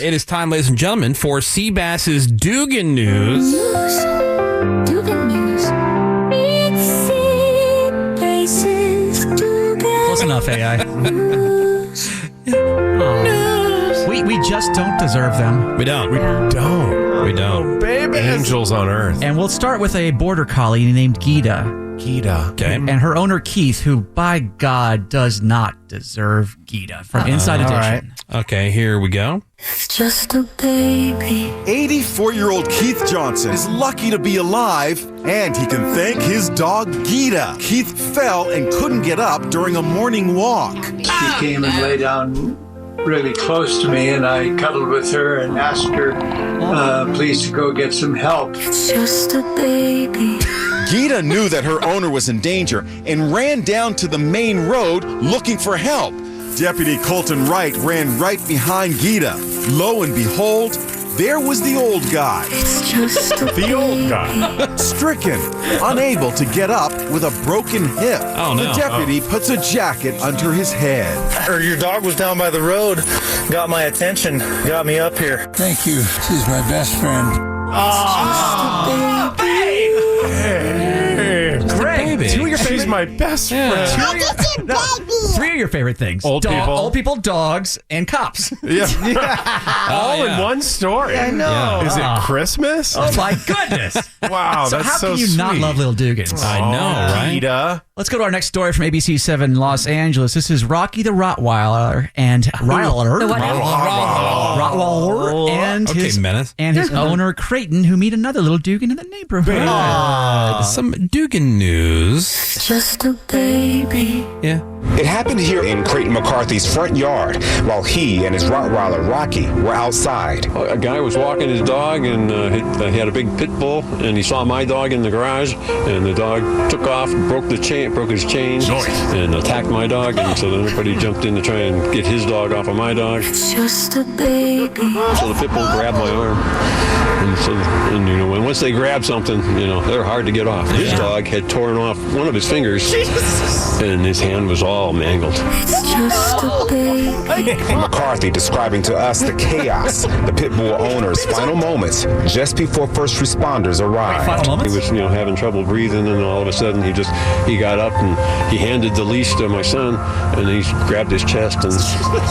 It is time, ladies and gentlemen, for Seabass's Doogan News. Doogan News. It's Seabass's Doogan. Close enough, AI. We just don't deserve them. We don't. We don't. Oh, baby. Angels on Earth. And we'll start with a border collie named Gita. Okay. And her owner, Keith, who, by God, does not deserve Gita from Inside Edition. Okay, here we go. It's just a baby. 84-year-old Keith Johnson is lucky to be alive, and he can thank his dog, Gita. Keith fell and couldn't get up during a morning walk. She came and lay down really close to me, and I cuddled with her and asked her, please to go get some help. It's just a baby. Gita knew that her owner was in danger and ran down to the main road looking for help. Deputy Colton Wright ran right behind Gita. Lo and behold, there was the old guy. It's just a The old guy. Stricken, unable to get up with a broken hip. Oh, no. The deputy puts a jacket under his head. Your dog was down by the road, got my attention, got me up here. Thank you. She's my best friend. Greg, baby. two of your favorite... She's my best friend. Three of your favorite things. Old people. Old people, dogs, and cops. Yeah. All in one story. I know. Is it Christmas? Oh, my goodness. Wow, So that's how so can you sweet. not love little Dugans? I know, right? Gita. Let's go to our next story from ABC 7 Los Angeles. This is Rocky the Rottweiler and Rottweiler and Okay, his Menace. and his owner Creighton, who meet another little Dugan in the neighborhood. Some Doogan News. It's just a baby. Yeah. It happened here in Creighton McCarthy's front yard while he and his Rottweiler Rocky were outside. A guy was walking his dog, and he had a big pit bull, and he saw my dog in the garage, and the dog took off, broke his chain, and attacked my dog, and so then everybody jumped in to try and get his dog off of my dog. It's just a baby. So the pit bull grabbed my arm, and once they grab something, they're hard to get off. His dog had torn off one of his fingers, and his hand was all mangled. It's just a baby. McCarthy describing to us the chaos, the pit bull owner's final moments just before first responders arrived. Final He moments? was, having trouble breathing, and all of a sudden he got up and he handed the leash to my son, and he grabbed his chest and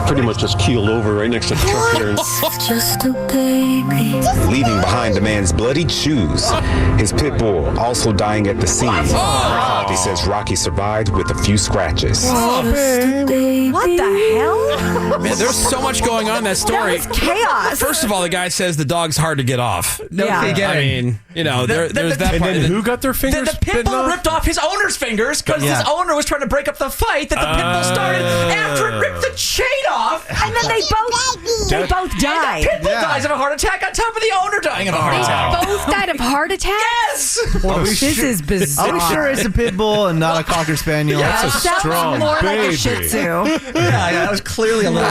pretty much just keeled over right next to the truck here. It's just a baby. Leaving behind the man's bloodied shoes. His pit bull also dying at the scene. McCarthy says Rocky survived with a few scratches. Just a baby. What the hell? Man, there's so much going on in that story. That was chaos. First of all, the guy says the dog's hard to get off. No Yeah. kidding. I mean, there's that And part. then who got their Then fingers the pit bitten bull off? ripped off his owner's fingers because his owner was trying to break up the fight that the pit bull started after it ripped the chain off. And then they both died. Pit bull dies of a heart attack on top of the owner dying of a heart attack. Both died of heart attacks? Yes! This is bizarre. Are we sure it's a pit bull and not a Cocker Spaniel? Yeah. That's a Sounds strong more like baby. a Shih Tzu. Yeah, that was clearly a little...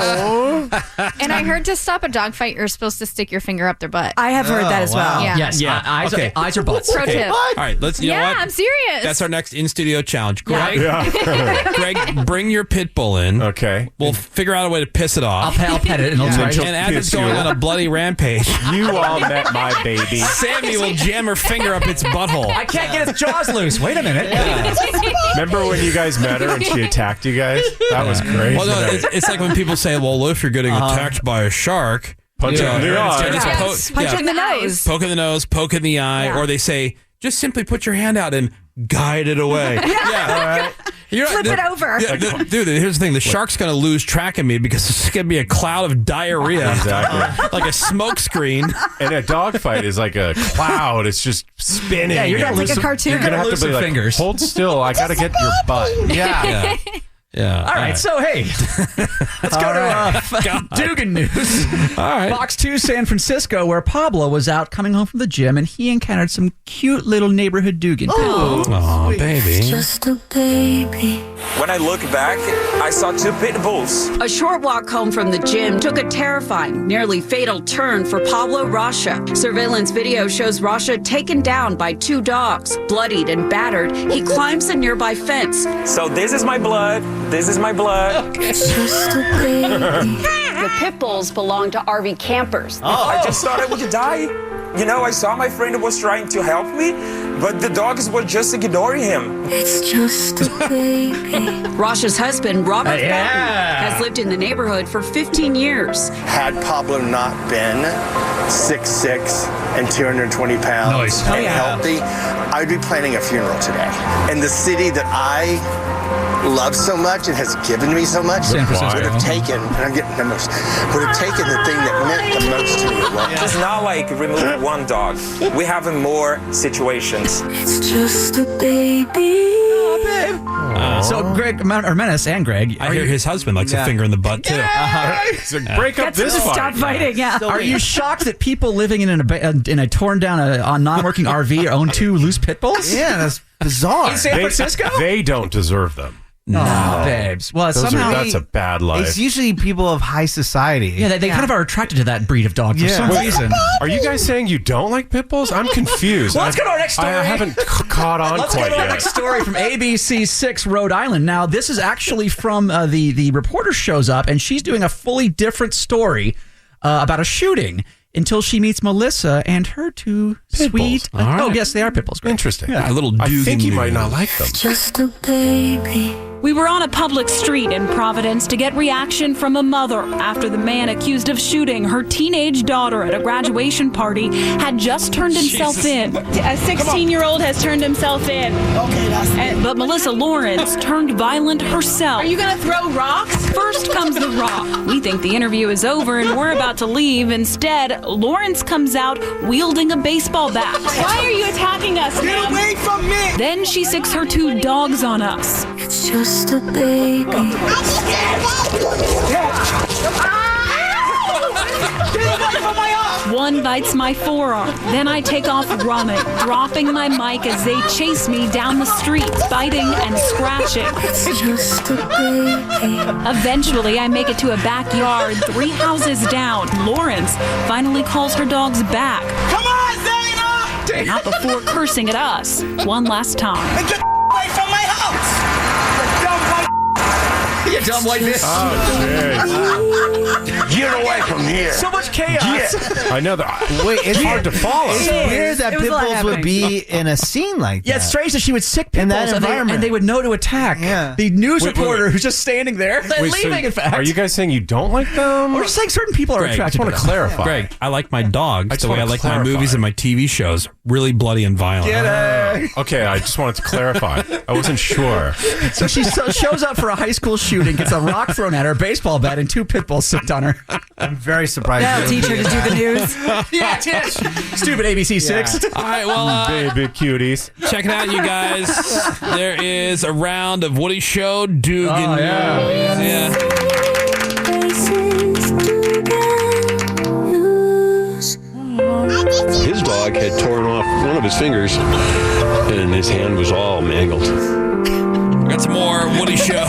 And I heard to stop a dog fight, you're supposed to stick your finger up their butt. I have heard that as well. Yeah. Yes, Yeah. eyes, Okay. eyes or butts. Pro tip. All right, let's. You know Yeah, what? I'm serious. That's our next in-studio challenge. Greg, Yeah. Greg, bring your pit bull in. Okay. We'll figure out a way to piss it off. I'll pet it and it'll try. she'll And as it's piss going you. on a bloody rampage, You all met my baby. Sammy will jam her finger up its butthole. I can't get its jaws loose. Wait a minute. Remember when you guys met her and she attacked you guys? That was crazy. Well, no, it's like when people say, "Well, if you're getting attacked by a shark, Punch it in the eye. just Yes. Punch it in the nose. poke in the nose, poke in the eye," or they say, "Just simply put your hand out and guide it away." Yeah. You're Flip it over. Yeah, dude, here's the thing. The shark's going to lose track of me because it's going to be a cloud of diarrhea. Exactly. Like a smoke screen. And a dog fight is like a cloud. It's just spinning. Yeah, you're gonna It's like lose a some- cartoon. You're You're gonna gonna have lose to be some like, fingers. hold still. I got to get your butt. Yeah. Yeah. All right, so hey, let's go to Doogan News. All right. Box 2, San Francisco, where Pablo was out coming home from the gym and he encountered some cute little neighborhood Doogan. Oh, baby. Just a baby. When I look back, I saw two pit bulls. A short walk home from the gym took a terrifying, nearly fatal turn for Pablo Rocha. Surveillance video shows Rocha taken down by two dogs. Bloodied and battered, he climbs a nearby fence. So this is my blood. This is my blood. Just a baby. The pit bulls belong to RV campers. I just thought I would die. You know, I saw my friend was trying to help me, but the dogs were just ignoring him. It's just a baby. Rasha's husband, Robert Fountain, has lived in the neighborhood for 15 years. Had Pablo not been 6'6" and 220 pounds and healthy, I'd be planning a funeral today. And the city that I love so much and has given me so much would have taken, and I'm getting emotional, would have taken the thing that meant the most to me away. It's not like removing one dog. We have more situations. It's just a baby. So Greg, or Menace and Greg, I hear his husband likes a finger in the butt too. So break up this fight. Stop fighting. Yeah. Are you shocked that people living in a torn down, non-working RV own 2 loose pit bulls? Yeah, that's bizarre. In San Francisco? They don't deserve them. No, babes. Well, That's a bad life. It's usually people of high society. Yeah, they kind of are attracted to that breed of dog for some reason. Are you guys saying you don't like pit bulls? I'm confused. Well, let's go to our next story. I haven't caught on Let's quite go to our yet. next story from ABC 6 Rhode Island. Now, this is actually from the reporter shows up, and she's doing a fully different story about a shooting until she meets Melissa and her 2 Pit sweet... bulls. All right. Oh, yes, they are pit bulls. Great. Interesting. Yeah. A little Doogan. I think you might not like them. Just a baby. We were on a public street in Providence to get reaction from a mother after the man accused of shooting her teenage daughter at a graduation party had just turned himself in. A 16-year-old has turned himself in. Okay, but Melissa Lawrence turned violent herself. Are you going to throw rocks? First comes the rock. We think the interview is over and we're about to leave. Instead, Lawrence comes out wielding a baseball bat. Why are you attacking us, ma'am? Get away from me! Then she sicks her 2 dogs on us. It's just a baby. One bites my forearm. Then I take off running, dropping my mic as they chase me down the street, biting and scratching. It's just a baby. Eventually, I make it to a backyard 3 houses down. Lawrence finally calls her dogs back. Come on, Zaina! Not before cursing at us one last time. Get away from my house! You dumb white bitch. Get away from here. So much chaos. I know that. Wait, it's hard to follow. It's weird that It was pit a lot bulls would happening. be in a scene like that. Yeah, it's strange that she would sick pit In that bulls environment. and they would know to attack. Yeah. The news Wait, reporter who's just standing there, Wait, so leaving, in fact. Are you guys saying you don't like them? Or just saying certain people are Greg, attracted I to just want to them. clarify. Greg, I like my dogs just the way I wanna like my clarify. movies and my TV shows. Really bloody and violent. Okay, I just wanted to clarify. I wasn't sure. So she shows up for a high school shooting, gets a rock thrown at her, baseball bat, and 2 pit bulls sicked on her. I'm very surprised. That'll teach her to do the news. Yeah, Tish. Stupid ABC 6. All right, well, Baby cuties. check it out, you guys. There is a round of Woody Show Doogan. Oh, yeah. Yeah. This is Doogan News. His dog had torn off one of his fingers, and his hand was all mangled. We got some more Woody Show.